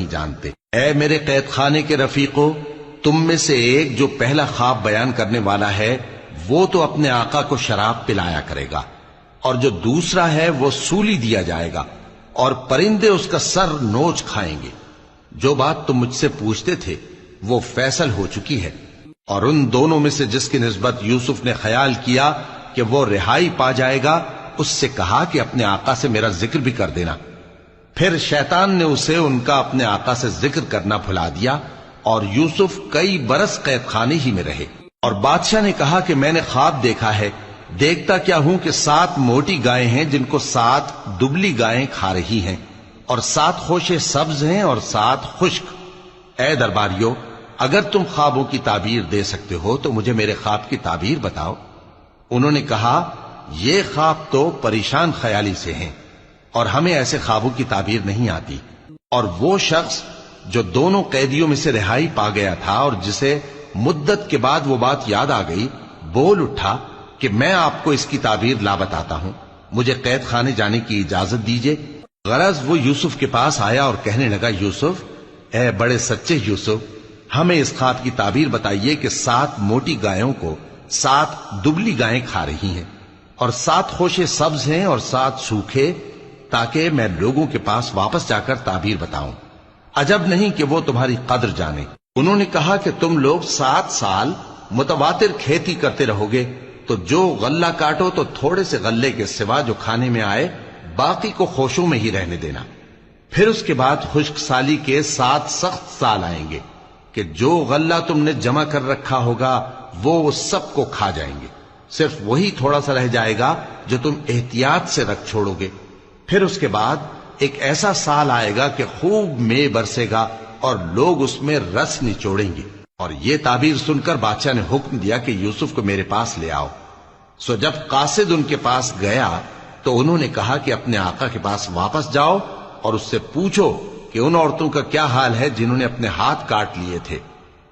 نہیں جانتے۔ اے میرے قید خانے کے رفیقو، تم میں سے ایک جو پہلا خواب بیان کرنے والا ہے وہ تو اپنے آقا کو شراب پلایا کرے گا، اور جو دوسرا ہے وہ سولی دیا جائے گا، اور پرندے اس کا سر نوچ کھائیں گے۔ جو بات تم مجھ سے پوچھتے تھے وہ فیصل ہو چکی ہے۔ اور ان دونوں میں سے جس کی نسبت یوسف نے خیال کیا کہ وہ رہائی پا جائے گا، اس سے کہا کہ اپنے آقا سے میرا ذکر بھی کر دینا۔ پھر شیطان نے اسے ان کا اپنے آقا سے ذکر کرنا بھلا دیا، اور یوسف کئی برس قید خانے ہی میں رہے۔ اور بادشاہ نے کہا کہ میں نے خواب دیکھا ہے، دیکھتا کیا ہوں کہ 7 موٹی گائیں ہیں جن کو 7 دبلی گائیں کھا رہی ہیں، اور 7 خوشے سبز ہیں اور 7 خشک۔ اے درباریو، اگر تم خوابوں کی تعبیر دے سکتے ہو تو مجھے میرے خواب کی تعبیر بتاؤ۔ انہوں نے کہا، یہ خواب تو پریشان خیالی سے ہیں، اور ہمیں ایسے خوابوں کی تعبیر نہیں آتی۔ اور وہ شخص جو دونوں قیدیوں میں سے رہائی پا گیا تھا اور جسے مدت کے بعد وہ بات یاد آ گئی، بول اٹھا کہ میں آپ کو اس کی تعبیر لا بتاتا ہوں، مجھے قید خانے جانے کی اجازت دیجیے۔ غرض وہ یوسف کے پاس آیا اور کہنے لگا، یوسف، اے بڑے سچے یوسف، ہمیں اس خواب کی تعبیر بتائیے کہ 7 موٹی گایوں کو 7 دبلی گائیں کھا رہی ہیں، اور 7 خوشے سبز ہیں اور 7 سوکھے، تاکہ میں لوگوں کے پاس واپس جا کر تعبیر بتاؤں۔ عجب نہیں کہ وہ تمہاری قدر جانے۔ انہوں نے کہا کہ تم لوگ 7 سال متواتر کھیتی کرتے رہو گے، تو جو غلہ کاٹو تو تھوڑے سے غلے کے سوا جو کھانے میں آئے باقی کو خوشوں میں ہی رہنے دینا۔ پھر اس کے بعد خشک سالی کے 7 سخت سال آئیں گے کہ جو غلہ تم نے جمع کر رکھا ہوگا وہ سب کو کھا جائیں گے، صرف وہی تھوڑا سا رہ جائے گا جو تم احتیاط سے رکھ چھوڑو گے۔ پھر اس کے بعد ایک ایسا سال آئے گا کہ خوب مے برسے گا اور لوگ اس میں رس نچوڑیں گے۔ اور یہ تعبیر سن کر بادشاہ نے حکم دیا کہ یوسف کو میرے پاس لے آؤ۔ سو جب قاصد ان کے پاس گیا تو انہوں نے کہا کہ اپنے آقا کے پاس واپس جاؤ اور اس سے پوچھو کہ ان عورتوں کا کیا حال ہے جنہوں نے اپنے ہاتھ کاٹ لیے تھے،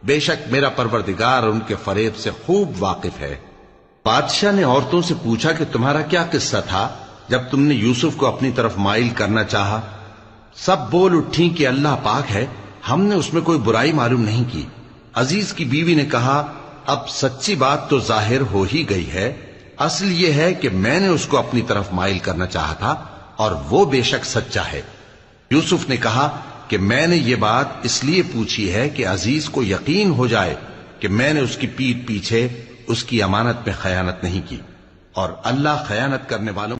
بے شک میرا پروردگار ان کے فریب سے خوب واقف ہے۔ بادشاہ نے عورتوں سے پوچھا کہ تمہارا کیا قصہ تھا جب تم نے یوسف کو اپنی طرف مائل کرنا چاہا؟ سب بول اٹھیں کہ اللہ پاک ہے، ہم نے اس میں کوئی برائی معلوم نہیں کی۔ عزیز کی بیوی نے کہا، اب سچی بات تو ظاہر ہو ہی گئی ہے، اصل یہ ہے کہ میں نے اس کو اپنی طرف مائل کرنا چاہا تھا، اور وہ بے شک سچا ہے۔ یوسف نے کہا کہ میں نے یہ بات اس لیے پوچھی ہے کہ عزیز کو یقین ہو جائے کہ میں نے اس کی پیٹھ پیچھے اس کی امانت میں خیانت نہیں کی، اور اللہ خیانت کرنے والوں